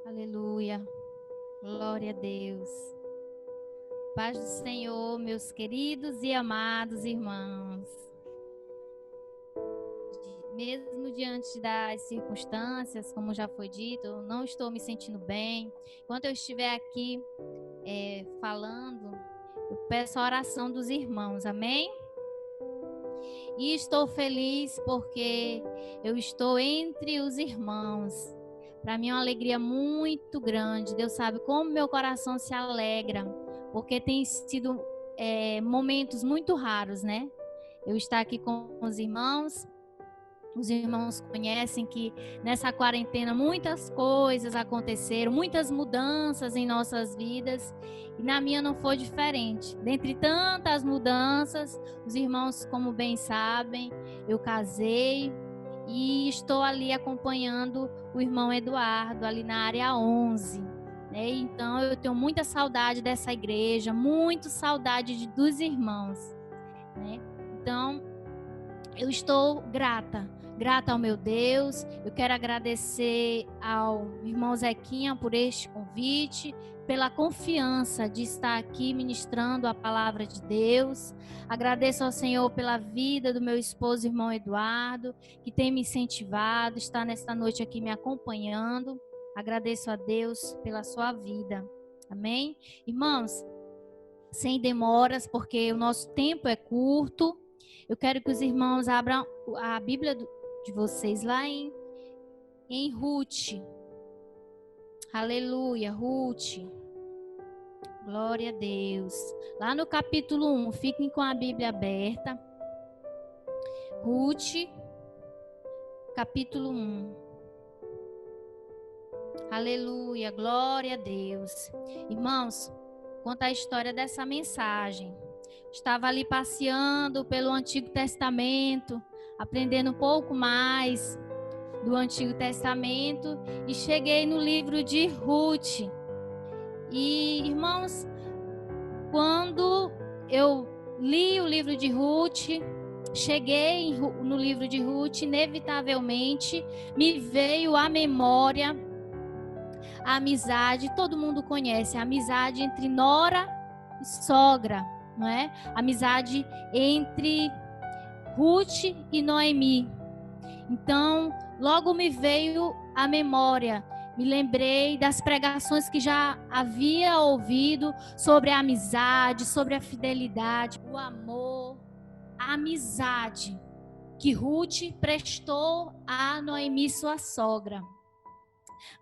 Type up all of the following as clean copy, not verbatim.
Aleluia. Glória a Deus. Paz do Senhor, meus queridos e amados irmãos. Mesmo diante das circunstâncias, como já foi dito, eu não estou me sentindo bem. Enquanto eu estiver aqui falando, eu peço a oração dos irmãos, amém? E estou feliz porque eu estou entre os irmãos. Para mim é uma alegria muito grande. Deus sabe como meu coração se alegra, porque tem sido momentos muito raros, né? Eu estar aqui com os irmãos. Os irmãos conhecem que nessa quarentena muitas coisas aconteceram, muitas mudanças em nossas vidas. E na minha não foi diferente. Dentre tantas mudanças, os irmãos, como bem sabem, eu casei e estou ali acompanhando o irmão Eduardo, ali na área 11. Né? Então, eu tenho muita saudade dessa igreja, muito saudade dos irmãos. Né? Então, eu estou grata ao meu Deus. Eu quero agradecer ao irmão Zequinha por este convite, pela confiança de estar aqui ministrando a palavra de Deus. Agradeço ao Senhor pela vida do meu esposo, irmão Eduardo, que tem me incentivado, está nesta noite aqui me acompanhando. Agradeço a Deus pela sua vida. Amém? Irmãos, sem demoras, porque o nosso tempo é curto. Eu quero que os irmãos abram a Bíblia de vocês lá em Ruth. Aleluia, Ruth. Glória a Deus. Lá no capítulo 1, fiquem com a Bíblia aberta. Ruth, capítulo 1. Aleluia, glória a Deus. Irmãos, conta a história dessa mensagem. Estava ali passeando pelo Antigo Testamento, aprendendo um pouco mais do Antigo Testamento e cheguei no livro de Ruth. E, irmãos, quando eu li o livro de Ruth, cheguei no livro de Ruth, inevitavelmente me veio à memória a amizade, todo mundo conhece, a amizade entre nora e sogra. Não é? Amizade entre Ruth e Noemi. Então, logo me veio à memória, me lembrei das pregações que já havia ouvido sobre a amizade, sobre a fidelidade, o amor, a amizade que Ruth prestou a Noemi, sua sogra.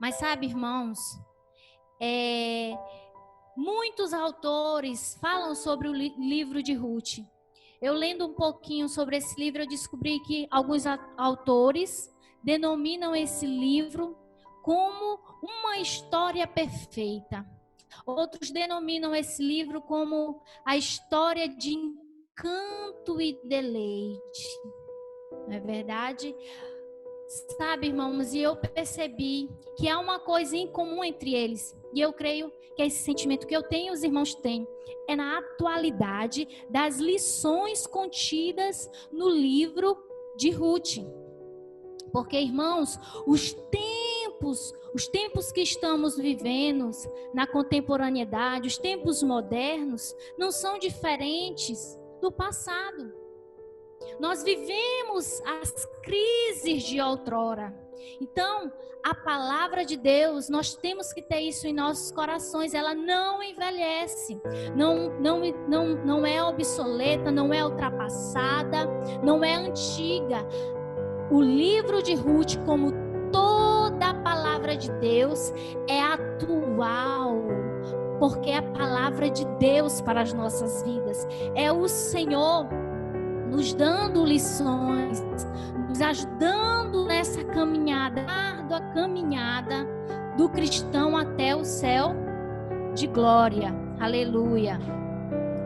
Mas sabe, irmãos, muitos autores falam sobre o livro de Ruth. Eu lendo um pouquinho sobre esse livro, eu descobri que alguns autores denominam esse livro como uma história perfeita. Outros denominam esse livro como a história de encanto e deleite. Não é verdade? Sabe, irmãos, e eu percebi que há uma coisa em comum entre eles. E eu creio que esse sentimento que eu tenho e os irmãos têm é na atualidade das lições contidas no livro de Ruth. Porque, irmãos, os tempos que estamos vivendo na contemporaneidade, os tempos modernos, não são diferentes do passado. Nós vivemos as crises de outrora. Então, a palavra de Deus, nós temos que ter isso em nossos corações. Ela não envelhece, não é obsoleta, não é ultrapassada, não é antiga. O livro de Ruth, como toda a palavra de Deus, é atual. Porque é a palavra de Deus para as nossas vidas. É o Senhor nos dando lições, nos ajudando nessa caminhada, árdua caminhada do cristão até o céu de glória. Aleluia.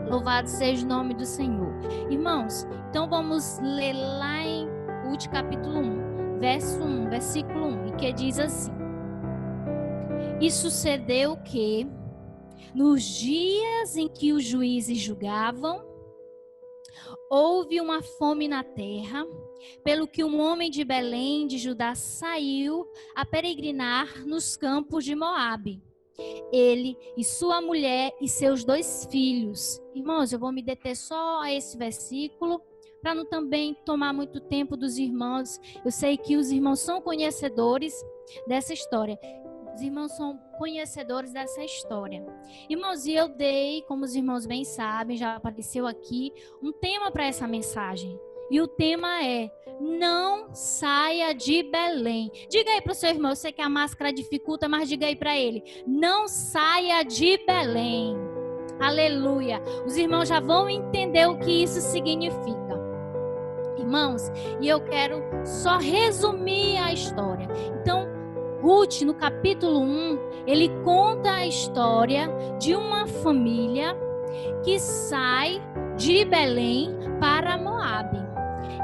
Louvado seja o nome do Senhor. Irmãos, então vamos ler lá em Ruth capítulo 1, verso 1, versículo 1, e que diz assim: E sucedeu que, nos dias em que os juízes julgavam, houve uma fome na terra, pelo que um homem de Belém de Judá saiu a peregrinar nos campos de Moabe. Ele e sua mulher e seus 2 filhos. Irmãos, eu vou me deter só a esse versículo, para não também tomar muito tempo dos irmãos. Eu sei que os irmãos são conhecedores dessa história. Os irmãos são conhecedores dessa história. Irmãos, e eu dei, como os irmãos bem sabem, já apareceu aqui, um tema para essa mensagem. E o tema é: não saia de Belém. Diga aí para o seu irmão, eu sei que a máscara dificulta, mas diga aí para ele: não saia de Belém. Aleluia. Os irmãos já vão entender o que isso significa. Irmãos, e eu quero só resumir a história. Então, Ruth, no capítulo 1, ele conta a história de uma família que sai de Belém para Moabe.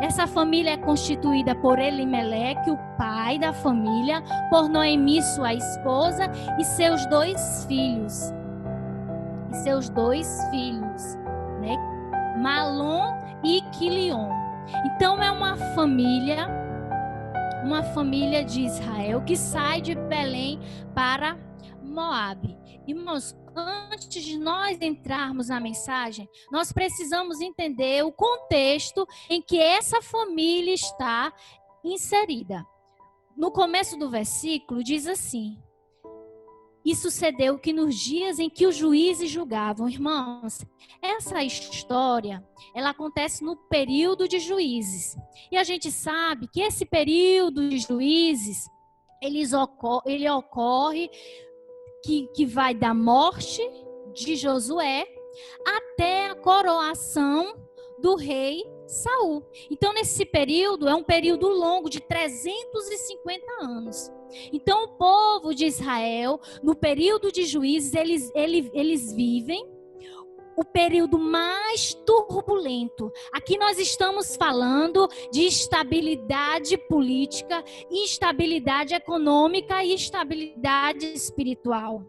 Essa família é constituída por Elimeleque, o pai da família, por Noemi, sua esposa, e seus 2 filhos. Né? Malom e Quilion. Então é uma família de Israel que sai de Belém para Moabe. Irmãos, antes de nós entrarmos na mensagem, nós precisamos entender o contexto em que essa família está inserida. No começo do versículo diz assim: e sucedeu que nos dias em que os juízes julgavam. Irmãos, essa história, ela acontece no período de juízes. E a gente sabe que esse período de juízes, ele ocorre que vai da morte de Josué até a coroação do rei Saul. Então, nesse período, é um período longo de 350 anos. Então, o povo de Israel, no período de juízes, eles vivem o período mais turbulento. Aqui nós estamos falando de estabilidade política, estabilidade econômica e estabilidade espiritual.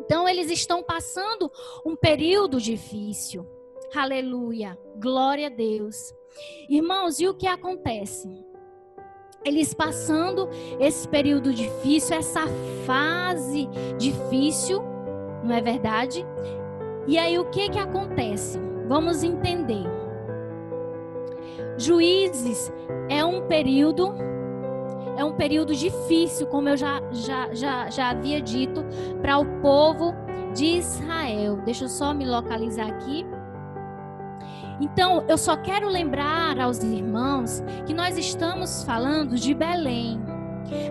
Então, eles estão passando um período difícil. Aleluia, glória a Deus. Irmãos, e o que acontece? Eles passando esse período difícil, essa fase difícil, não é verdade? E aí o que acontece? Vamos entender. Juízes é um período difícil, como eu já havia dito, para o povo de Israel. Deixa eu só me localizar aqui. Então, eu só quero lembrar aos irmãos que nós estamos falando de Belém.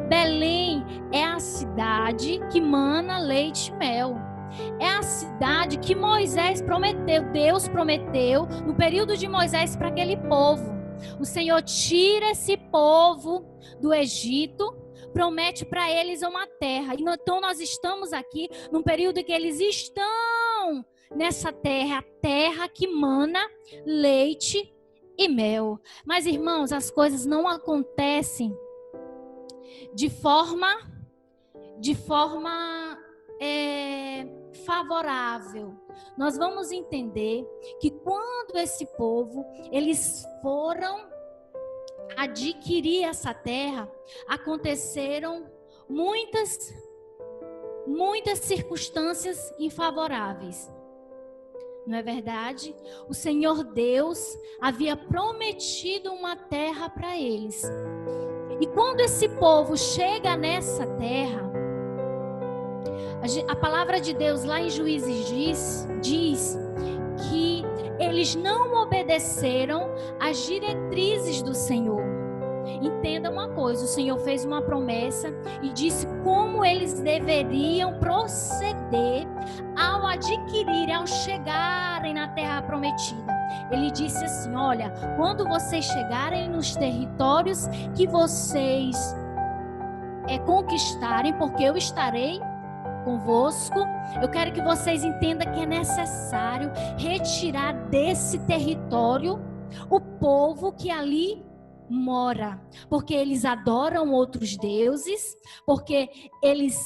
Belém é a cidade que mana leite e mel. É a cidade que Deus prometeu no período de Moisés para aquele povo. O Senhor tira esse povo do Egito, promete para eles uma terra. Então nós estamos aqui num período em que eles estão nessa terra, a terra que mana leite e mel. Mas, irmãos, as coisas não acontecem de forma favorável. Nós vamos entender que quando esse povo, eles foram adquirir essa terra, aconteceram muitas circunstâncias infavoráveis. Não é verdade? O Senhor Deus havia prometido uma terra para eles. E quando esse povo chega nessa terra, a palavra de Deus lá em Juízes diz que eles não obedeceram às diretrizes do Senhor. Entenda uma coisa, o Senhor fez uma promessa e disse como eles deveriam proceder ao adquirir, ao chegarem na terra prometida. Ele disse assim: olha, quando vocês chegarem nos territórios que vocês conquistarem, porque eu estarei convosco, eu quero que vocês entendam que é necessário retirar desse território o povo que ali mora, porque eles adoram outros deuses, porque eles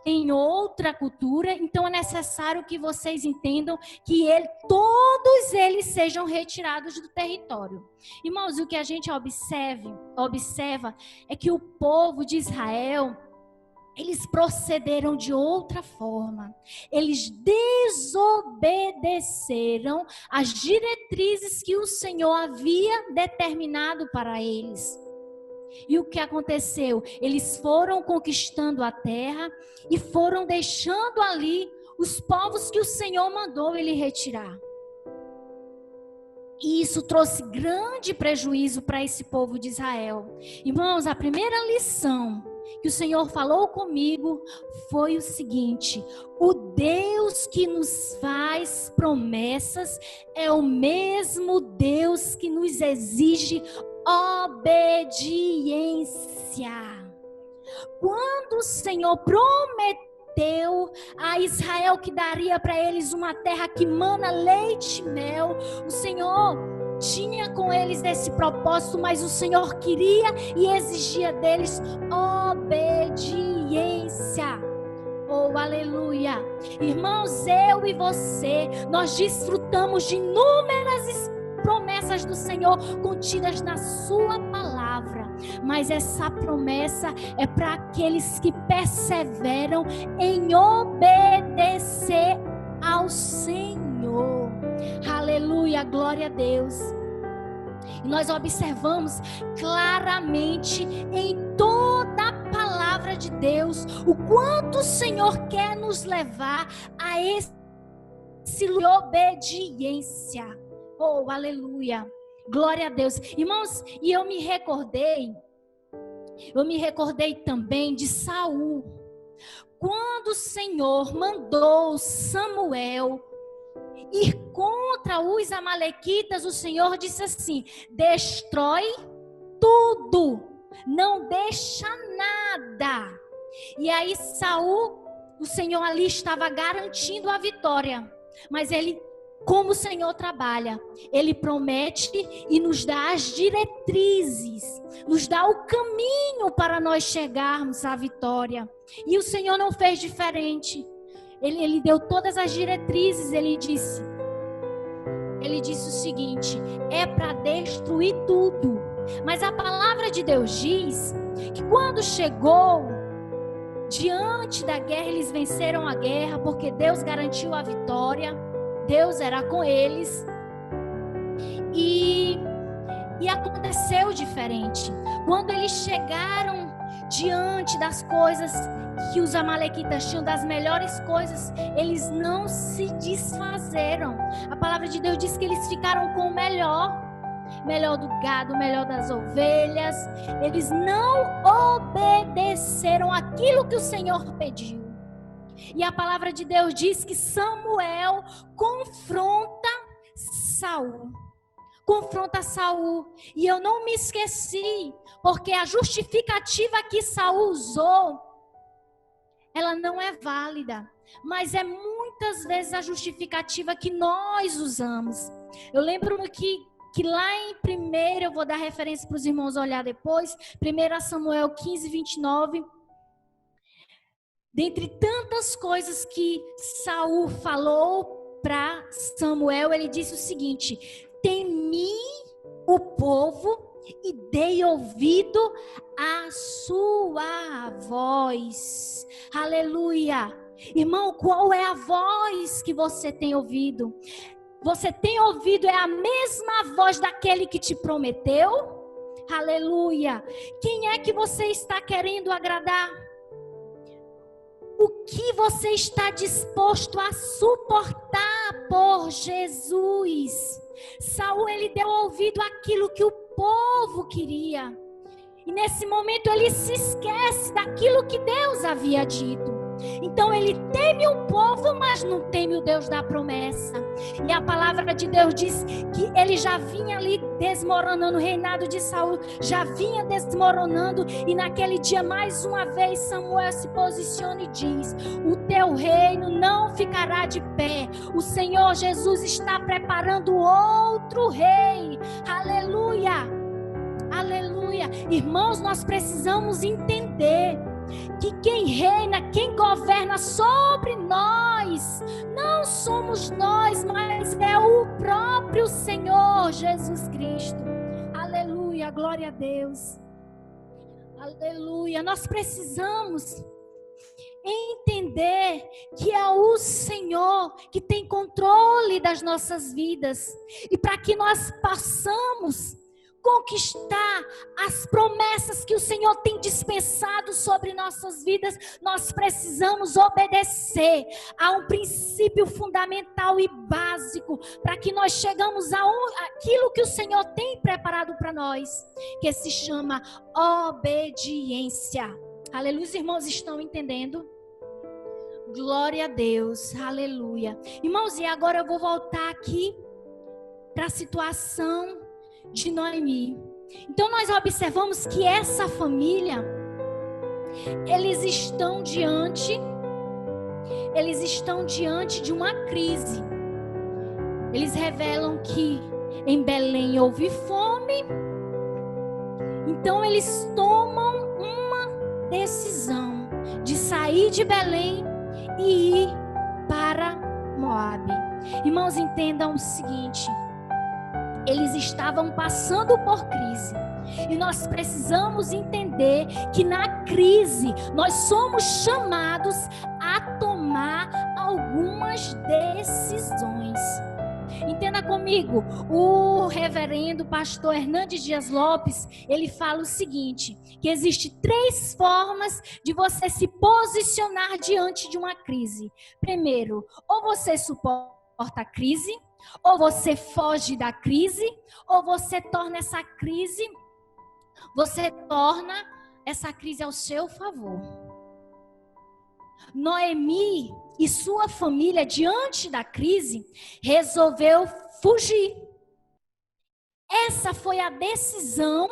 em outra cultura, então é necessário que vocês entendam que todos eles sejam retirados do território. Irmãos, o que a gente observa é que o povo de Israel, eles procederam de outra forma. Eles desobedeceram as diretrizes que o Senhor havia determinado para eles. E o que aconteceu? Eles foram conquistando a terra e foram deixando ali os povos que o Senhor mandou ele retirar. E isso trouxe grande prejuízo para esse povo de Israel. Irmãos, a primeira lição que o Senhor falou comigo foi o seguinte: o Deus que nos faz promessas é o mesmo Deus que nos exige obediência. Quando o Senhor prometeu a Israel que daria para eles uma terra que mana leite e mel, o Senhor tinha com eles esse propósito, mas o Senhor queria e exigia deles obediência. Oh, aleluia! Irmãos, eu e você, nós desfrutamos de inúmeras promessas do Senhor contidas na sua palavra, mas essa promessa é para aqueles que perseveram em obedecer ao Senhor. Aleluia, glória a Deus. E nós observamos claramente em toda a palavra de Deus o quanto o Senhor quer nos levar a esse obediência. Oh, aleluia, glória a Deus. Irmãos, e eu me recordei também de Saul. Quando o Senhor mandou Samuel ir contra os amalequitas, o Senhor disse assim: destrói tudo, não deixa nada. E aí Saul, o Senhor ali estava garantindo a vitória, mas ele, como o Senhor trabalha, Ele promete e nos dá as diretrizes, nos dá o caminho para nós chegarmos à vitória. E o Senhor não fez diferente. Ele deu todas as diretrizes. Ele disse o seguinte: é para destruir tudo. Mas a palavra de Deus diz que quando chegou diante da guerra, eles venceram a guerra porque Deus garantiu a vitória. Deus era com eles e aconteceu diferente. Quando eles chegaram diante das coisas que os amalequitas tinham, das melhores coisas, eles não se desfazeram. A palavra de Deus diz que eles ficaram com o melhor do gado, o melhor das ovelhas. Eles não obedeceram aquilo que o Senhor pediu. E a palavra de Deus diz que Samuel confronta Saul. E eu não me esqueci, porque a justificativa que Saul usou, ela não é válida, mas é muitas vezes a justificativa que nós usamos. Eu lembro que lá em 1, eu vou dar referência para os irmãos olhar depois, 1 Samuel 15, 29, dentre tantas coisas que Saul falou para Samuel, ele disse o seguinte: temi o povo e dei ouvido à sua voz. Aleluia. Irmão, qual é a voz que você tem ouvido? Você tem ouvido é a mesma voz daquele que te prometeu? Aleluia. Quem é que você está querendo agradar? O que você está disposto a suportar por Jesus? Saul, ele deu ouvido àquilo que o povo queria. E nesse momento ele se esquece daquilo que Deus havia dito. Então ele teme o povo, mas não teme o Deus da promessa. E a palavra de Deus diz que ele já vinha ali desmoronando, o reinado de Saul já vinha desmoronando. E naquele dia, mais uma vez, Samuel se posiciona e diz: o teu reino não ficará de pé. O Senhor Jesus está preparando outro rei. Aleluia, aleluia. Irmãos, nós precisamos entender que quem reina, quem governa sobre nós, não somos nós, mas é o próprio Senhor Jesus Cristo. Aleluia, glória a Deus. Aleluia, nós precisamos entender que é o Senhor que tem controle das nossas vidas. E para que nós possamos conquistar as promessas que o Senhor tem dispensado sobre nossas vidas, nós precisamos obedecer a um princípio fundamental e básico, para que nós chegamos àquilo que o Senhor tem preparado para nós, que se chama obediência. Aleluia, os irmãos estão entendendo? Glória a Deus, aleluia. Irmãos, e agora eu vou voltar aqui para a situação de Noemi. Então nós observamos que essa família, eles estão diante de uma crise. Eles revelam que em Belém houve fome. Então eles tomam uma decisão de sair de Belém e ir para Moabe. Irmãos, entendam o seguinte: eles estavam passando por crise. E nós precisamos entender que na crise nós somos chamados a tomar algumas decisões. Entenda comigo, o reverendo pastor Hernandes Dias Lopes, ele fala o seguinte, que existe 3 formas de você se posicionar diante de uma crise. Primeiro, ou você suporta a crise, ou você foge da crise, ou você torna essa crise ao seu favor. Noemi e sua família, diante da crise, resolveu fugir. Essa foi a decisão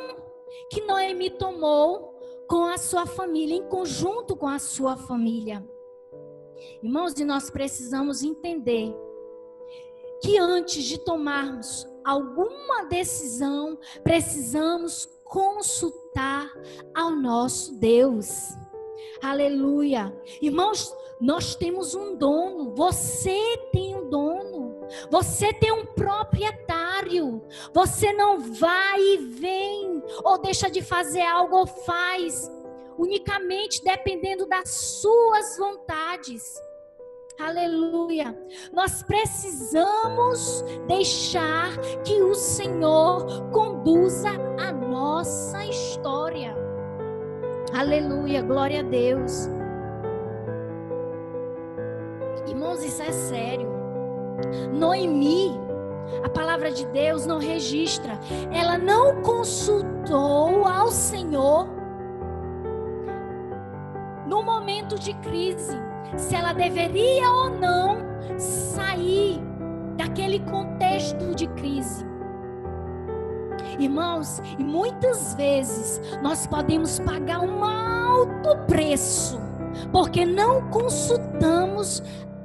que Noemi tomou com a sua família, em conjunto com a sua família. Irmãos, e nós precisamos entender que antes de tomarmos alguma decisão, precisamos consultar ao nosso Deus. Aleluia. Irmãos, nós temos um dono. Você tem um dono. Você tem um proprietário. Você não vai e vem, ou deixa de fazer algo, ou faz, unicamente dependendo das suas vontades. Aleluia. Nós precisamos deixar que o Senhor conduza a nossa história. Aleluia, glória a Deus. Irmãos, isso é sério. Noemi, a palavra de Deus não registra. Ela não consultou ao Senhor no momento de crise, se ela deveria ou não sair daquele contexto de crise. Irmãos, e muitas vezes nós podemos pagar um alto preço, porque não consultamos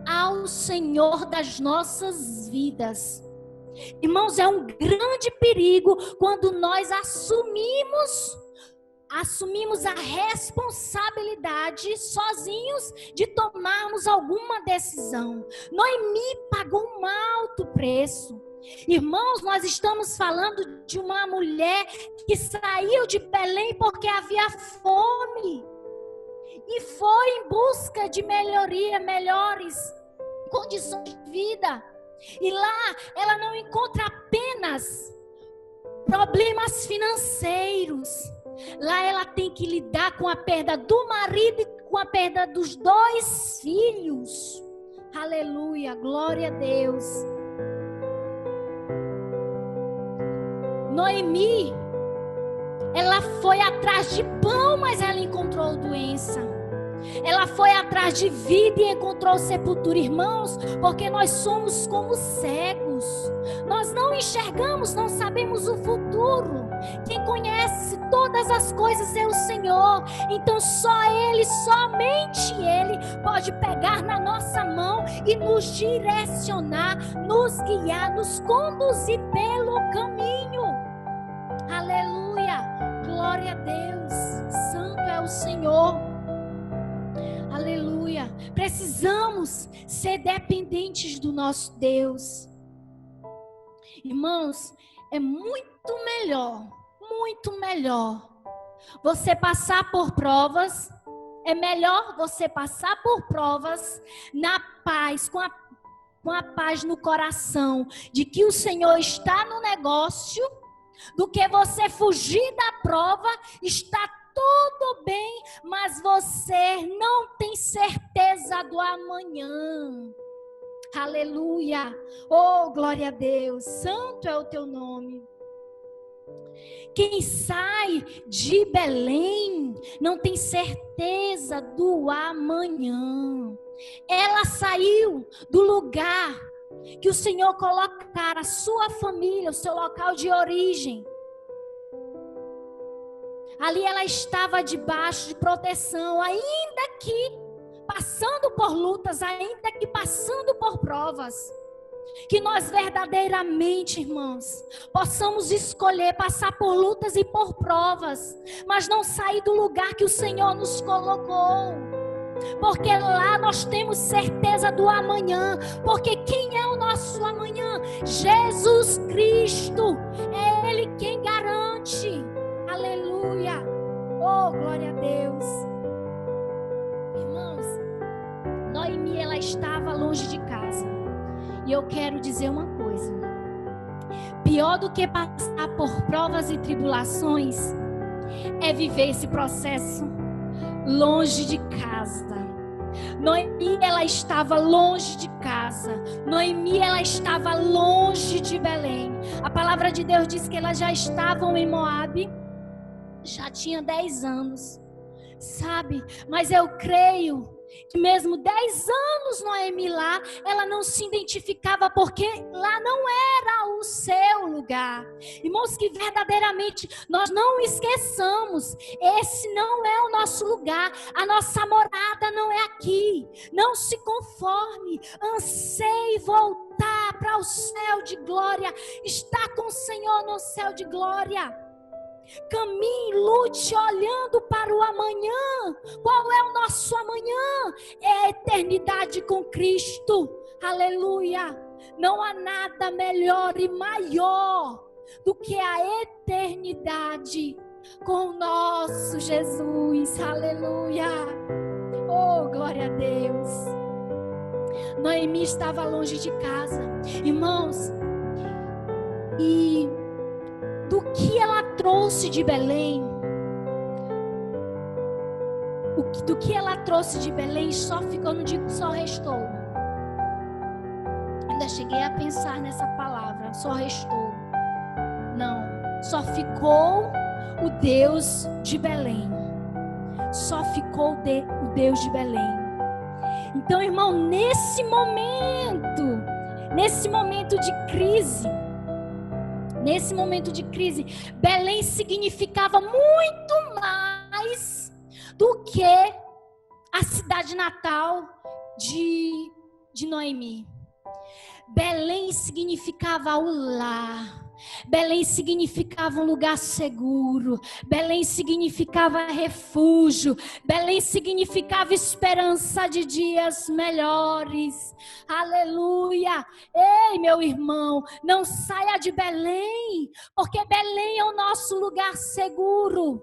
ao Senhor das nossas vidas. Irmãos, é um grande perigo quando nós assumimos a responsabilidade sozinhos de tomarmos alguma decisão. Noemi pagou um alto preço. Irmãos, nós estamos falando de uma mulher que saiu de Belém porque havia fome e foi em busca de melhores condições de vida. E lá ela não encontra apenas problemas financeiros. Lá ela tem que lidar com a perda do marido e com a perda dos 2 filhos. Aleluia, glória a Deus. Noemi, ela foi atrás de pão, mas ela encontrou doença. Ela foi atrás de vida e encontrou sepultura. Irmãos, porque nós somos como cegos. Nós não enxergamos, não sabemos o futuro. Quem conhece todas as coisas é o Senhor. Então só Ele, somente Ele pode pegar na nossa mão e nos direcionar, nos guiar, nos conduzir pelo caminho. Aleluia, glória a Deus. Santo é o Senhor. precisamos ser dependentes do nosso Deus. Irmãos, é muito melhor você passar por provas. É melhor você passar por provas na paz, com a paz no coração, de que o Senhor está no negócio, do que você fugir da prova, está tudo bem, mas você não tem certeza do amanhã. Aleluia! Oh, glória a Deus! Santo é o teu nome. Quem sai de Belém não tem certeza do amanhã. Ela saiu do lugar que o Senhor colocara a sua família, o seu local de origem. Ali ela estava debaixo de proteção, ainda que passando por lutas, ainda que passando por provas. Que nós verdadeiramente, irmãos, possamos escolher passar por lutas e por provas, mas não sair do lugar que o Senhor nos colocou. Porque lá nós temos certeza do amanhã. Porque quem é o nosso amanhã? Jesus Cristo. É Ele quem garante. Aleluia. Oh, glória a Deus. Irmãos, Noemi, ela estava longe de casa. E eu quero dizer uma coisa. Pior do que passar por provas e tribulações é viver esse processo longe de casa. Noemi, ela estava longe de casa. Noemi, ela estava longe de Belém. A palavra de Deus diz que elas já estavam em Moabe. Já tinha 10 anos. Sabe? Mas eu creio que mesmo 10 anos Noemi lá, ela não se identificava, porque lá não era o seu lugar. Irmãos, que verdadeiramente nós não esqueçamos, esse não é o nosso lugar, a nossa morada não é aqui. Não se conforme, anseie voltar para o céu de glória, estar com o Senhor no céu de glória. Caminhe, lute olhando para o amanhã. Qual é o nosso amanhã? É a eternidade com Cristo. Aleluia. Não há nada melhor e maior do que a eternidade com o nosso Jesus. Aleluia. Oh, glória a Deus. Noemi estava longe de casa. Irmãos, e do que ela trouxe de Belém, do que ela trouxe de Belém, só ficou, não digo só restou. Ainda cheguei a pensar nessa palavra, só restou. Não, só ficou o Deus de Belém. Só ficou o Deus de Belém. Então, irmão, nesse momento de crise, Belém significava muito mais do que a cidade natal de Noemi. Belém significava o lar. Belém significava um lugar seguro. Belém significava refúgio. Belém significava esperança de dias melhores. Aleluia. Ei, meu irmão, não saia de Belém, porque Belém é o nosso lugar seguro.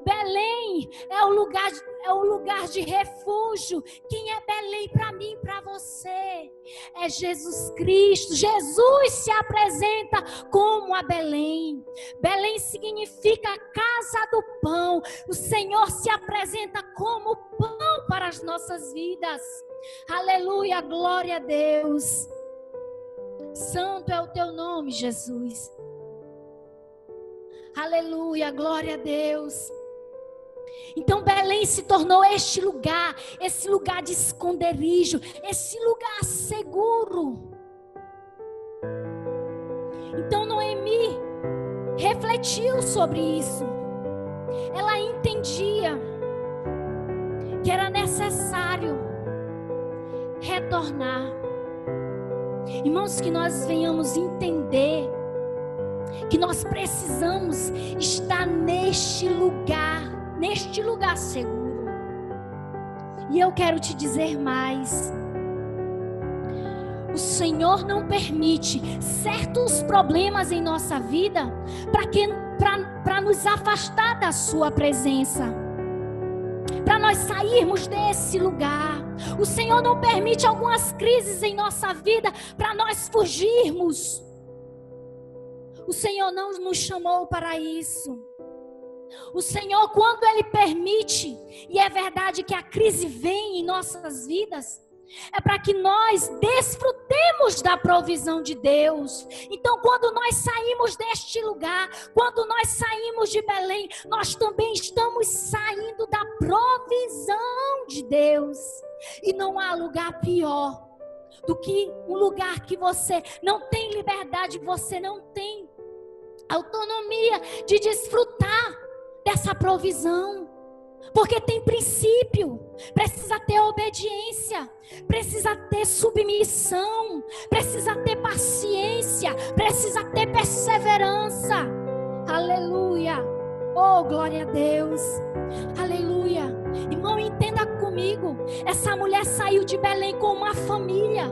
Belém é o lugar de refúgio. Quem é Belém para mim e para você? É Jesus Cristo. Jesus se apresenta como a Belém. Belém significa casa do pão. O Senhor se apresenta como pão para as nossas vidas. Aleluia, glória a Deus. Santo é o teu nome, Jesus. Aleluia, glória a Deus. Então Belém se tornou esse lugar de esconderijo, esse lugar seguro. Então Noemi refletiu sobre isso. Ela entendia que era necessário retornar. Irmãos, que nós venhamos entender que nós precisamos estar neste lugar seguro. E eu quero te dizer mais. O Senhor não permite certos problemas em nossa vida para nos afastar da sua presença, para nós sairmos desse lugar. O Senhor não permite algumas crises em nossa vida para nós fugirmos. O Senhor não nos chamou para isso. O Senhor, quando Ele permite, e é verdade que a crise vem em nossas vidas, é para que nós desfrutemos da provisão de Deus. Então, quando nós saímos deste lugar, quando nós saímos de Belém, nós também estamos saindo da provisão de Deus. E não há lugar pior do que um lugar que você não tem liberdade, você não tem autonomia de desfrutar dessa provisão. Porque tem princípio, precisa ter obediência, precisa ter submissão, precisa ter paciência, precisa ter perseverança. Aleluia. Oh, glória a Deus. Aleluia. Irmão, entenda comigo. Essa mulher saiu de Belém com uma família.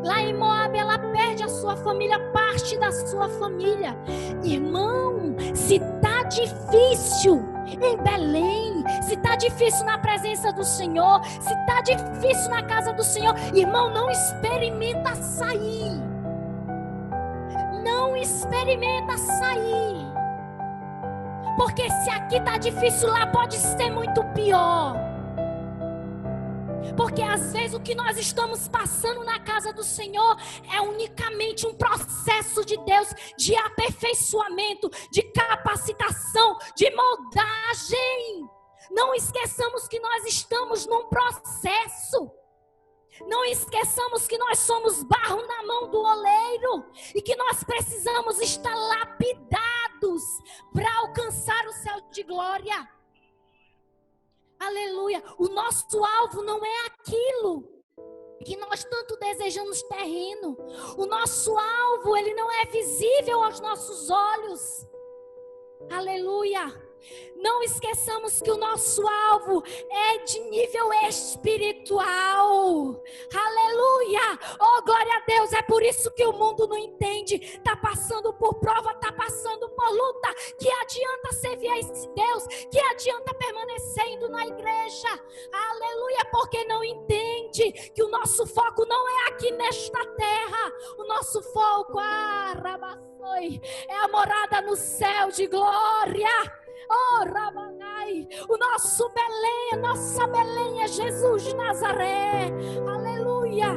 Lá em Moab ela perde a sua família, parte da sua família. Irmão, se tá difícil em Belém, se está difícil na presença do Senhor, se está difícil na casa do Senhor, irmão, não experimenta sair. Não experimenta sair. Porque se aqui está difícil, lá pode ser muito pior. Porque às vezes o que nós estamos passando na casa do Senhor é unicamente um processo de Deus, de aperfeiçoamento, de capacitação, de moldagem. Não esqueçamos que nós estamos num processo. Não esqueçamos que nós somos barro na mão do oleiro e que nós precisamos estar lapidados para alcançar o céu de glória. Aleluia. O nosso alvo não é aquilo que nós tanto desejamos terreno. O nosso alvo, ele não é visível aos nossos olhos. Aleluia. Não esqueçamos que o nosso alvo é de nível espiritual. Aleluia. Oh, glória a Deus. É por isso que o mundo não entende. Está passando por prova, está passando por luta. Que adianta servir a esse Deus? Que adianta permanecer indo na igreja? Aleluia. Porque não entende que o nosso foco não é aqui nesta terra. O nosso foco, é a morada no céu de glória. Oh, Rabanai, o nosso Belém, a nossa Belém é Jesus de Nazaré. Aleluia.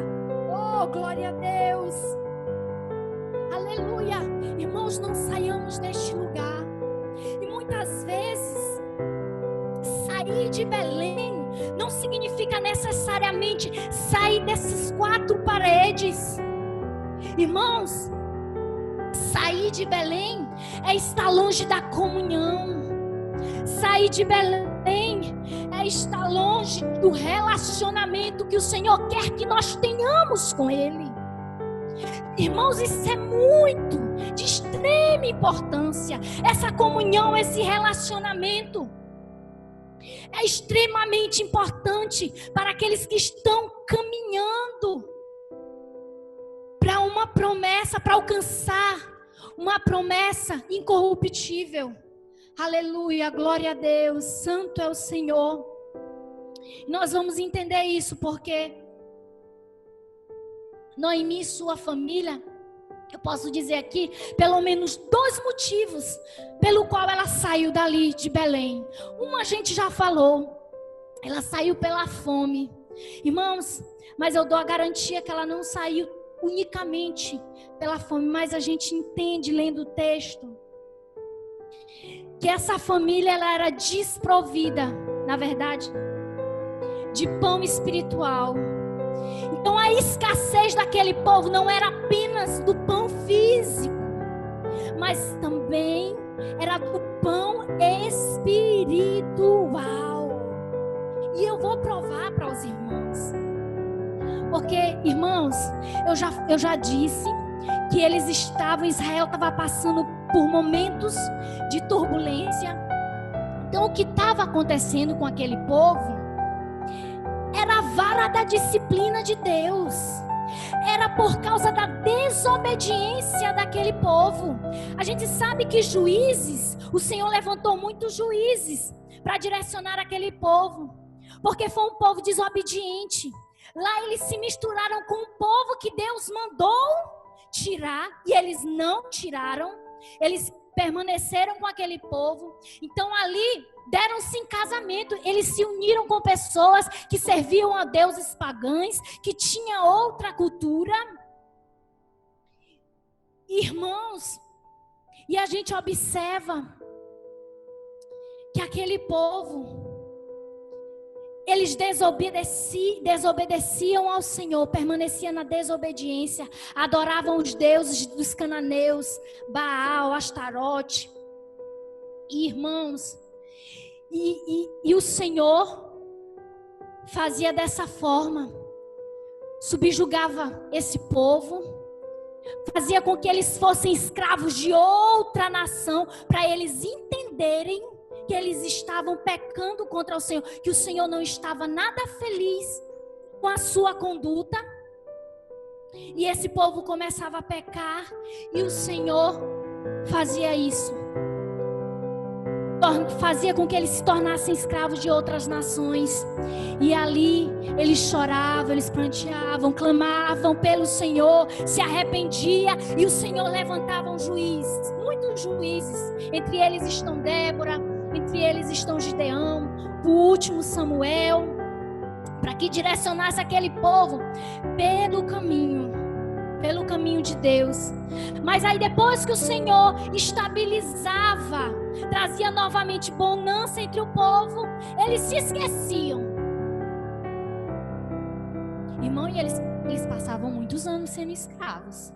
Oh, glória a Deus. Aleluia. Irmãos, não saiamos deste lugar. E muitas vezes, sair de Belém não significa necessariamente sair dessas quatro paredes. Irmãos, sair de Belém é estar longe da comunhão. Sair de Belém é estar longe do relacionamento que o Senhor quer que nós tenhamos com Ele. Irmãos, isso é muito, de extrema importância. Essa comunhão, esse relacionamento é extremamente importante para aqueles que estão caminhando para uma promessa, para alcançar uma promessa incorruptível. Aleluia, glória a Deus, santo é o Senhor. Nós vamos entender isso porque Noemi e sua família, eu posso dizer aqui, pelo menos 2 motivos pelo qual ela saiu dali de Belém. Uma a gente já falou, ela saiu pela fome. Irmãos, mas eu dou a garantia que ela não saiu unicamente pela fome, mas a gente entende lendo o texto que essa família ela era desprovida, na verdade, de pão espiritual. Então a escassez daquele povo não era apenas do pão físico, mas também era do pão espiritual. E eu vou provar para os irmãos. Porque, irmãos, eu já disse que Israel estava passando por momentos de turbulência. Então, o que estava acontecendo com aquele povo era vara da disciplina de Deus. Era por causa da desobediência daquele povo. A gente sabe que juízes, o Senhor levantou muitos juízes para direcionar aquele povo, porque foi um povo desobediente. Lá eles se misturaram com o povo que Deus mandou tirar, e eles não tiraram. Eles permaneceram com aquele povo. Então ali deram-se em casamento. Eles se uniram com pessoas que serviam a deuses pagãos, que tinham outra cultura. Irmãos, e a gente observa que aquele povo, eles desobedeciam ao Senhor, permaneciam na desobediência, adoravam os deuses dos cananeus, Baal, Astarote. E, irmãos, e o Senhor fazia dessa forma, subjugava esse povo, fazia com que eles fossem escravos de outra nação, para eles entenderem que eles estavam pecando contra o Senhor, que o Senhor não estava nada feliz com a sua conduta. E esse povo começava a pecar, e o Senhor fazia isso. Fazia com que eles se tornassem escravos de outras nações. E ali eles choravam, eles pranteavam, clamavam pelo Senhor, se arrependiam, e o Senhor levantava um juiz, muitos juízes. Entre eles estão Débora, entre eles estão Gideão, o último Samuel, para que direcionasse aquele povo pelo caminho de Deus. Mas aí depois que o Senhor estabilizava, trazia novamente bonança entre o povo, eles se esqueciam. Irmão, e eles passavam muitos anos sendo escravos,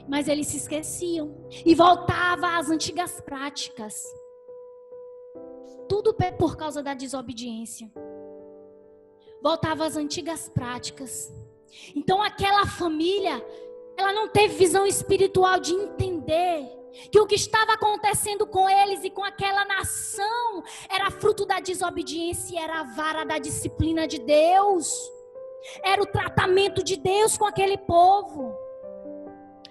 mas eles se esqueciam e voltavam às antigas práticas. Tudo por causa da desobediência. Voltava às antigas práticas. Então aquela família, ela não teve visão espiritual de entender que o que estava acontecendo com eles e com aquela nação era fruto da desobediência, era a vara da disciplina de Deus. Era o tratamento de Deus com aquele povo.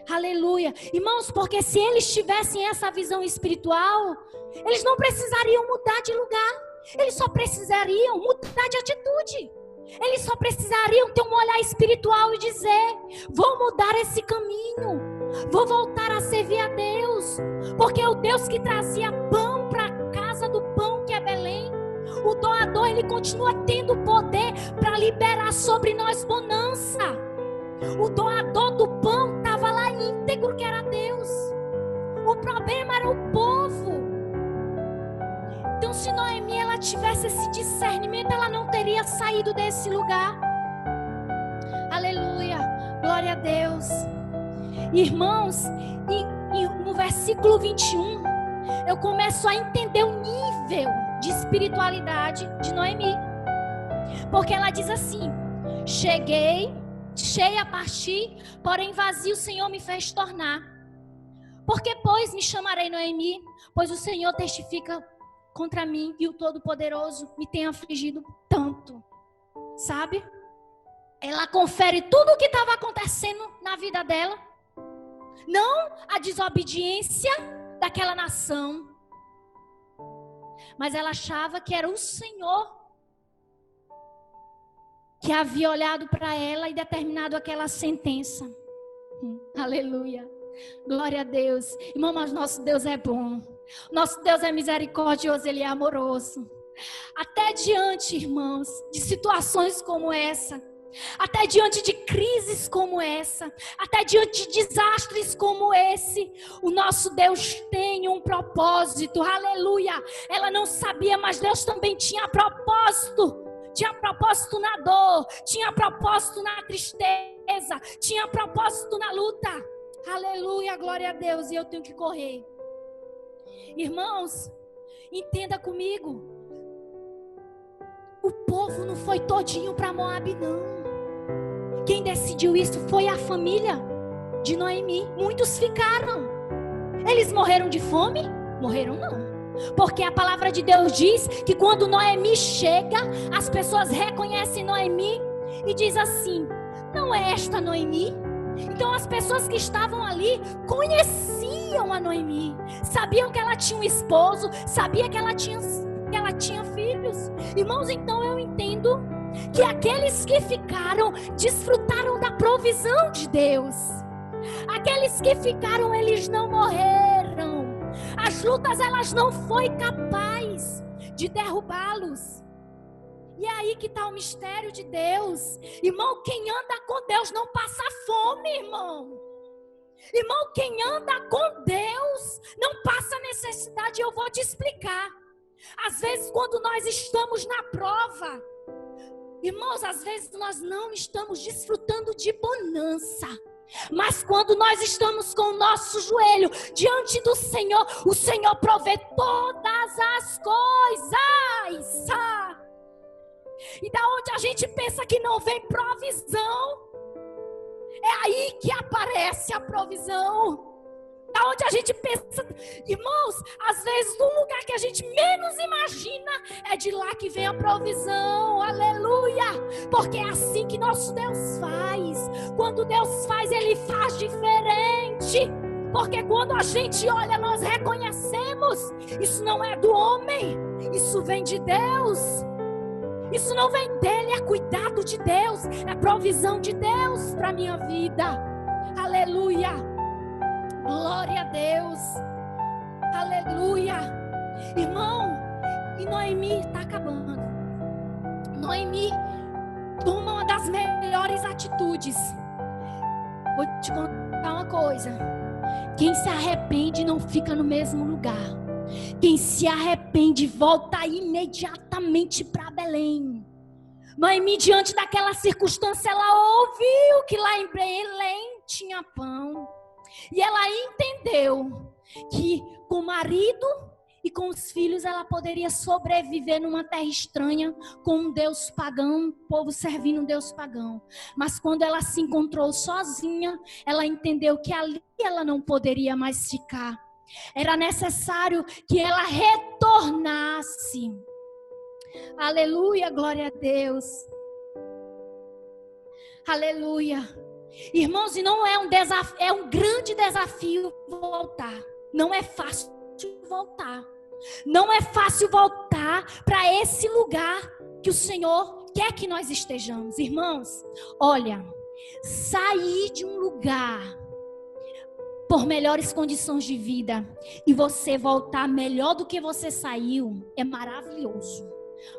Aleluia. Irmãos, porque se eles tivessem essa visão espiritual, eles não precisariam mudar de lugar. Eles só precisariam mudar de atitude. Eles só precisariam ter um olhar espiritual e dizer: vou mudar esse caminho, vou voltar a servir a Deus. Porque o Deus que trazia pão para a casa do pão, que é Belém, o doador, ele continua tendo poder para liberar sobre nós bonança. O doador do pão estava lá íntegro, que era Deus. O problema era o povo. Então, se Noemi ela tivesse esse discernimento, ela não teria saído desse lugar. Aleluia, glória a Deus. Irmãos, e no versículo 21, eu começo a entender o nível de espiritualidade de Noemi. Porque ela diz assim: cheguei cheia a partir, porém vazio o Senhor me fez tornar. Porque, pois, me chamarei Noemi, pois o Senhor testifica contra mim e o Todo-Poderoso me tem afligido tanto. Sabe? Ela confere tudo o que estava acontecendo na vida dela. Não a desobediência daquela nação, mas ela achava que era o Senhor que havia olhado para ela e determinado aquela sentença. Aleluia. Glória a Deus. Irmão, mas nosso Deus é bom. Nosso Deus é misericordioso, Ele é amoroso. Até diante, irmãos, de situações como essa, até diante de crises como essa, até diante de desastres como esse, o nosso Deus tem um propósito. Aleluia. Ela não sabia, mas Deus também tinha propósito. Tinha propósito na dor, tinha propósito na tristeza, tinha propósito na luta. Aleluia, glória a Deus. E eu tenho que correr. Irmãos, entenda comigo. O povo não foi todinho para Moabe, não. Quem decidiu isso foi a família de Noemi. Muitos ficaram. Eles morreram de fome? Morreram não. Porque a palavra de Deus diz que quando Noemi chega, as pessoas reconhecem Noemi e diz assim: não é esta Noemi? Então as pessoas que estavam ali conheciam a Noemi, sabiam que ela tinha um esposo, sabia que ela tinha filhos. Irmãos, então eu entendo que aqueles que ficaram desfrutaram da provisão de Deus. Aqueles que ficaram, eles não morreram. As lutas, elas não foi capaz de derrubá-los. E é aí que está o mistério de Deus. Irmão, quem anda com Deus não passa fome, irmão. Irmão, quem anda com Deus não passa necessidade. Eu vou te explicar. Às vezes, quando nós estamos na prova, irmãos, às vezes nós não estamos desfrutando de bonança. Mas quando nós estamos com o nosso joelho diante do Senhor, o Senhor provê todas as coisas. E da onde a gente pensa que não vem provisão, é aí que aparece a provisão. Da onde a gente pensa, irmãos, às vezes no lugar que a gente menos imagina, é de lá que vem a provisão. Aleluia! Porque é assim que nosso Deus faz. Quando Deus faz, Ele faz diferente. Porque quando a gente olha, nós reconhecemos: isso não é do homem, isso vem de Deus. Isso não vem dele, é cuidado de Deus, é provisão de Deus para a minha vida. Aleluia! Glória a Deus. Aleluia. Irmão, e Noemi está acabando. Noemi toma uma das melhores atitudes. Vou te contar uma coisa. Quem se arrepende não fica no mesmo lugar. Quem se arrepende volta imediatamente para Belém. Noemi, diante daquela circunstância, ela ouviu que lá em Belém tinha pão. E ela entendeu que com o marido e com os filhos ela poderia sobreviver numa terra estranha com um Deus pagão, um povo servindo um Deus pagão. Mas quando ela se encontrou sozinha, ela entendeu que ali ela não poderia mais ficar. Era necessário que ela retornasse. Aleluia, glória a Deus. Aleluia. Irmãos, e não é um desafio, é um grande desafio voltar. Não é fácil voltar. Não é fácil voltar para esse lugar que o Senhor quer que nós estejamos. Irmãos, olha, sair de um lugar por melhores condições de vida e você voltar melhor do que você saiu é maravilhoso.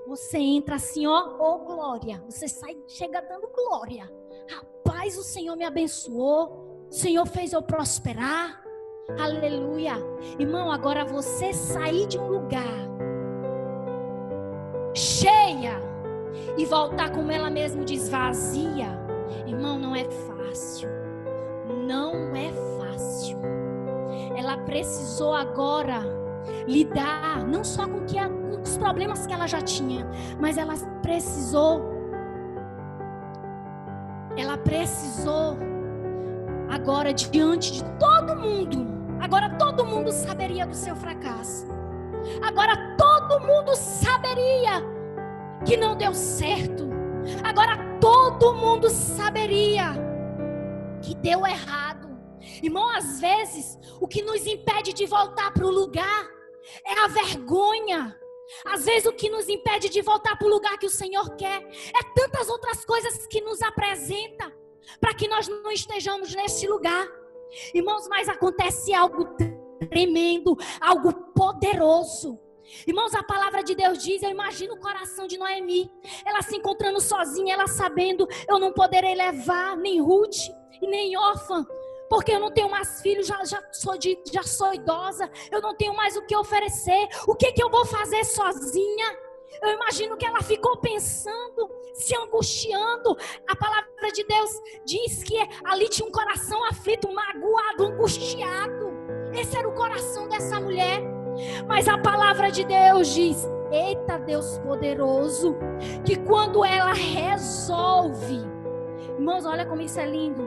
Você entra assim, ó, glória. Você sai, chega dando glória. Rapaz, o Senhor me abençoou. O Senhor fez eu prosperar. Aleluia. Irmão, agora você sair de um lugar cheia e voltar, como ela mesma diz, vazia. Irmão, não é fácil. Não é fácil. Ela precisou agora lidar não só com os problemas que ela já tinha, mas ela precisou agora diante de todo mundo. Agora todo mundo saberia do seu fracasso. Agora todo mundo saberia que não deu certo. Agora todo mundo saberia que deu errado. Irmão, às vezes o que nos impede de voltar para o lugar é a vergonha. Às vezes o que nos impede de voltar para o lugar que o Senhor quer é tantas outras coisas que nos apresenta para que nós não estejamos nesse lugar. Irmãos, mas acontece algo tremendo, algo poderoso. Irmãos, a palavra de Deus diz, eu imagino o coração de Noemi, ela se encontrando sozinha, ela sabendo, eu não poderei levar nem Ruth e nem Orfa, porque eu não tenho mais filhos, já sou idosa, eu não tenho mais o que oferecer, o que eu vou fazer sozinha? Eu imagino que ela ficou pensando, se angustiando. A palavra de Deus diz que ali tinha um coração aflito, magoado, angustiado. Esse era o coração dessa mulher. Mas a palavra de Deus diz, eita Deus poderoso, que quando ela resolve, irmãos, olha como isso é lindo.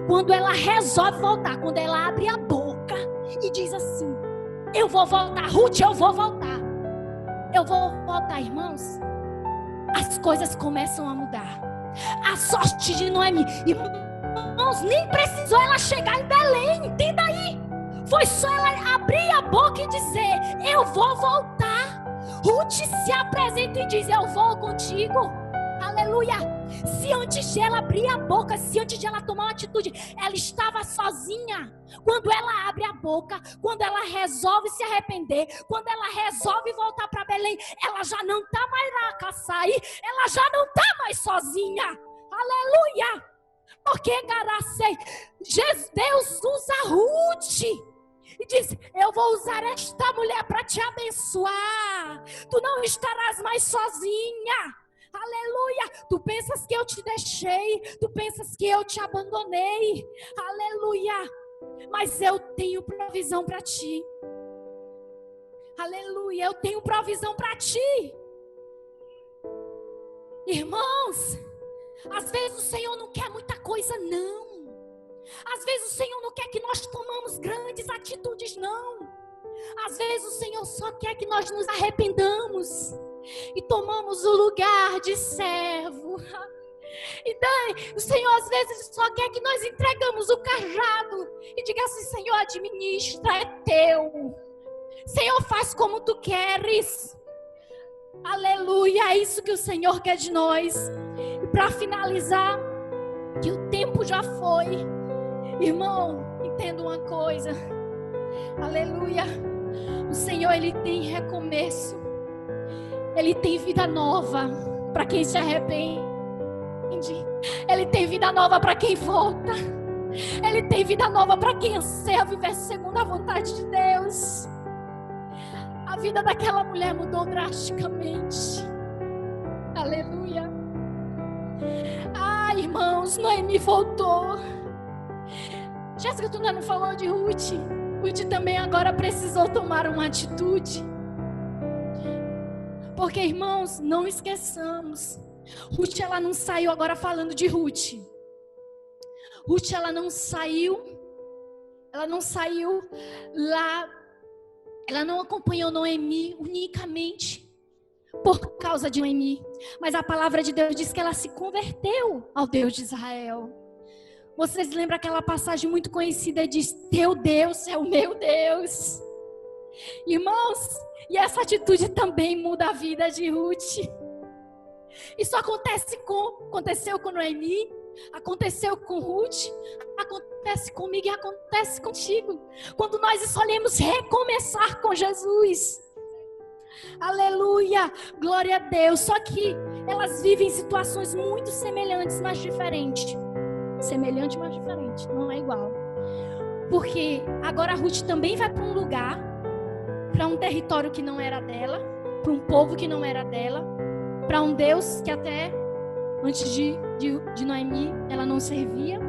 Quando ela resolve voltar, quando ela abre a boca e diz assim, eu vou voltar, Ruth, eu vou voltar. Eu vou voltar, irmãos. As coisas começam a mudar. A sorte de Noemi. Irmãos, nem precisou ela chegar em Belém, entenda aí. Foi só ela abrir a boca e dizer: eu vou voltar. Ruth se apresenta e diz: eu vou contigo. Aleluia. Se antes de ela abrir a boca, se antes de ela tomar uma atitude, ela estava sozinha. Quando ela abre a boca, quando ela resolve se arrepender, quando ela resolve voltar para Belém, ela já não está mais na Caçaí, ela já não está mais sozinha. Aleluia. Porque, Garacei, Deus usa Ruth e diz: eu vou usar esta mulher para te abençoar. Tu não estarás mais sozinha. Aleluia. Tu pensas que eu te deixei, tu pensas que eu te abandonei. Aleluia. Mas eu tenho provisão para ti. Aleluia. Eu tenho provisão para ti. Irmãos, às vezes o Senhor não quer muita coisa, não. Às vezes o Senhor não quer que nós tomamos grandes atitudes, não. Às vezes o Senhor só quer que nós nos arrependamos e tomamos o lugar de servo. E daí, o Senhor às vezes só quer que nós entregamos o cajado e diga assim: Senhor, administra, é teu. Senhor, faz como tu queres. Aleluia, é isso que o Senhor quer de nós. E para finalizar, que o tempo já foi. Irmão, entenda uma coisa. Aleluia. O Senhor, Ele tem recomeço. Ele tem vida nova para quem se arrepende. Ele tem vida nova para quem volta. Ele tem vida nova para quem anseia viver segundo a vontade de Deus. A vida daquela mulher mudou drasticamente. Aleluia. Ah, irmãos, Noemi voltou. Jéssica, tu não falou de Ruth? Ruth também agora precisou tomar uma atitude. Porque, irmãos, não esqueçamos, Ruth, ela não saiu agora falando de Ruth. Ruth, ela não saiu lá, ela não acompanhou Noemi unicamente por causa de Noemi. Mas a palavra de Deus diz que ela se converteu ao Deus de Israel. Vocês lembram aquela passagem muito conhecida? Diz: teu Deus é o meu Deus. Irmãos, e essa atitude também muda a vida de Ruth. Isso aconteceu com Noemi, aconteceu com Ruth, acontece comigo e acontece contigo. Quando nós escolhemos recomeçar com Jesus. Aleluia, glória a Deus. Só que elas vivem situações muito semelhantes, mas diferentes. Semelhante, mas diferente, não é igual. Porque agora Ruth também vai para um lugar, para um território que não era dela, para um povo que não era dela, para um Deus que até antes de Noemi ela não servia.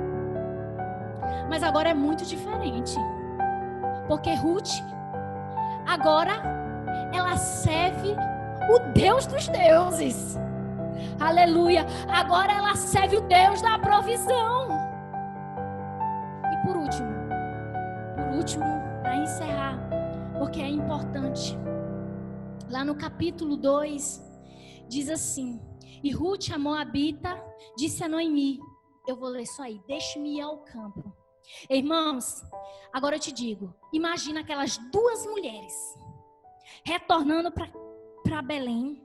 Mas agora é muito diferente. Porque Ruth agora ela serve o Deus dos deuses. Aleluia. Agora ela serve o Deus da provisão. E por último, para encerrar, porque é importante. Lá no capítulo 2, diz assim: e Ruth, a moabita, disse a Noemi, eu vou ler isso aí, deixe-me ir ao campo. Irmãos, agora eu te digo, imagina aquelas duas mulheres retornando para Belém.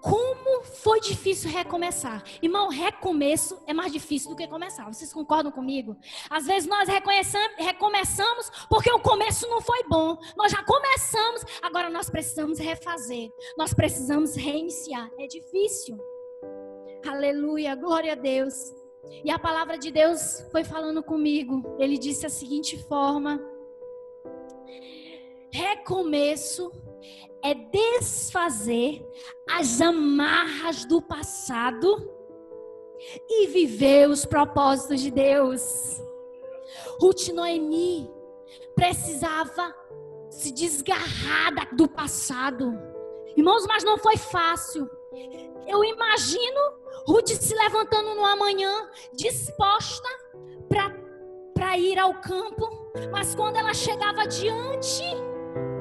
Como foi difícil recomeçar. Irmão, recomeço é mais difícil do que começar. Vocês concordam comigo? Às vezes nós recomeçamos porque o começo não foi bom. Nós já começamos, agora nós precisamos refazer. Nós precisamos reiniciar. É difícil. Aleluia, glória a Deus. E a palavra de Deus foi falando comigo. Ele disse a seguinte forma: recomeço é desfazer as amarras do passado e viver os propósitos de Deus. Ruth e Noemi precisava se desgarrar do passado. Irmãos, mas não foi fácil. Eu imagino Ruth se levantando numa manhã, disposta para ir ao campo. Mas quando ela chegava diante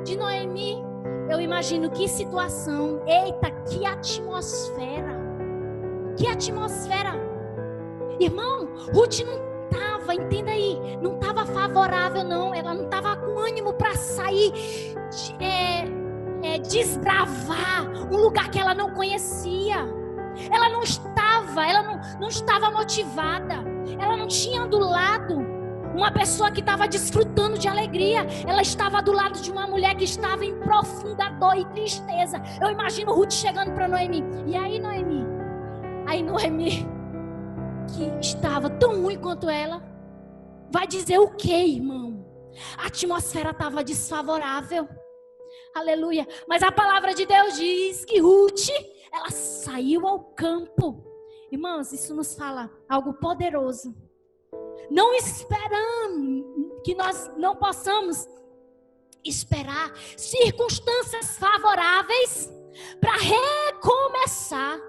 de Noemi, eu imagino que situação, eita, que atmosfera. Que atmosfera. Irmão, Ruth não estava, entenda aí, não estava favorável não. Ela não estava com ânimo para sair, desbravar um lugar que ela não conhecia. Ela não estava motivada. Ela não tinha do lado uma pessoa que estava desfrutando de alegria. Ela estava do lado de uma mulher que estava em profunda dor e tristeza. Eu imagino Ruth chegando para Noemi. E aí, Noemi? Aí Noemi, que estava tão ruim quanto ela, vai dizer o quê, irmão? A atmosfera estava desfavorável. Aleluia. Mas a palavra de Deus diz que Ruth, ela saiu ao campo. Irmãos, isso nos fala algo poderoso. Não esperamos que nós não possamos esperar circunstâncias favoráveis para recomeçar.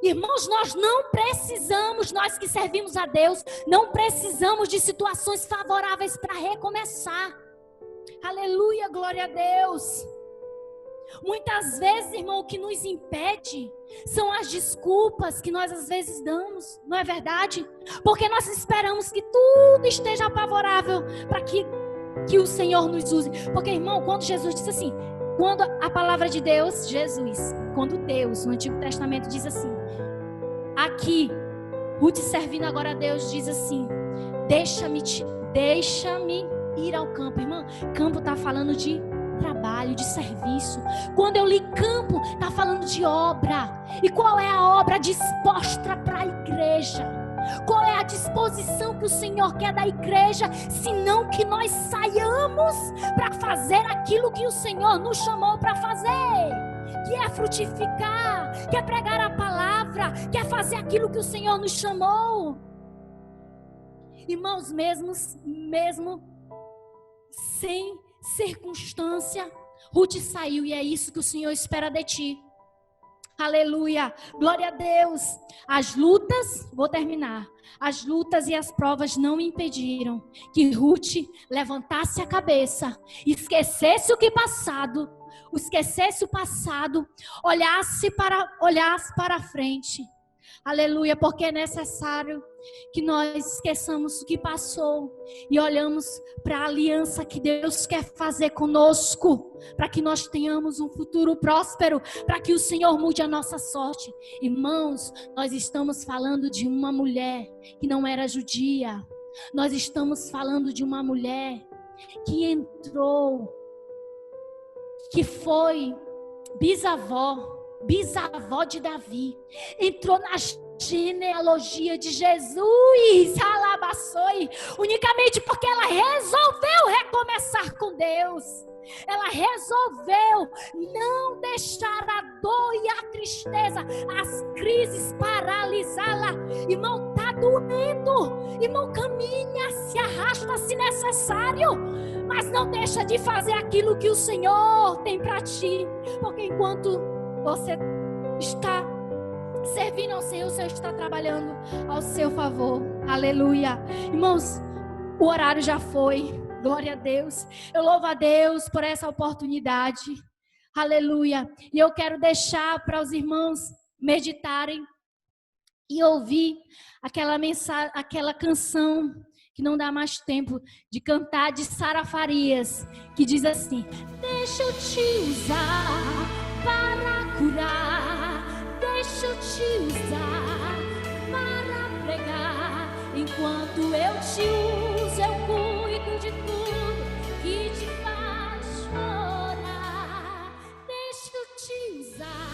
Irmãos, nós não precisamos, nós que servimos a Deus, não precisamos de situações favoráveis para recomeçar. Aleluia, glória a Deus. Muitas vezes, irmão, o que nos impede são as desculpas que nós às vezes damos, não é verdade? Porque nós esperamos que tudo esteja favorável para que o Senhor nos use. Porque, irmão, quando Jesus disse assim, quando a palavra de Deus, Jesus, quando Deus, no Antigo Testamento, diz assim, aqui, Ruth servindo agora a Deus, diz assim, deixa-me ir ao campo. Irmão, campo está falando de trabalho, de serviço. Quando eu li campo, está falando de obra. E qual é a obra disposta para a igreja? Qual é a disposição que o Senhor quer da igreja? Senão que nós saiamos para fazer aquilo que o Senhor nos chamou para fazer, que é frutificar, que é pregar a palavra, que é fazer aquilo que o Senhor nos chamou. Irmãos, mesmo sem circunstância, Ruth saiu, e é isso que o Senhor espera de ti. Aleluia, glória a Deus. As lutas, vou terminar, as lutas e as provas não impediram que Ruth levantasse a cabeça, esquecesse o passado, olhasse para frente. Aleluia, porque é necessário que nós esqueçamos o que passou e olhamos para a aliança que Deus quer fazer conosco, para que nós tenhamos um futuro próspero, para que o Senhor mude a nossa sorte. Irmãos, nós estamos falando de uma mulher que não era judia. Nós estamos falando de uma mulher que entrou, que foi bisavó de Davi, entrou na genealogia de Jesus, alabaçoi, unicamente porque ela resolveu recomeçar com Deus. Ela resolveu não deixar a dor e a tristeza, as crises paralisá-la. Irmão, está doendo. Irmão, caminha, se arrasta se necessário, mas não deixa de fazer aquilo que o Senhor tem para ti. Porque enquanto você está servindo ao Senhor, o Senhor está trabalhando ao seu favor. Aleluia. Irmãos, o horário já foi. Glória a Deus. Eu louvo a Deus por essa oportunidade. Aleluia. E eu quero deixar para os irmãos meditarem e ouvir aquela mensagem, aquela canção que não dá mais tempo de cantar, de Sara Farias, que diz assim: deixa eu te usar para curar, deixa eu te usar para pregar. Enquanto eu te uso, eu cuido de tudo que te faz chorar. Deixa eu te usar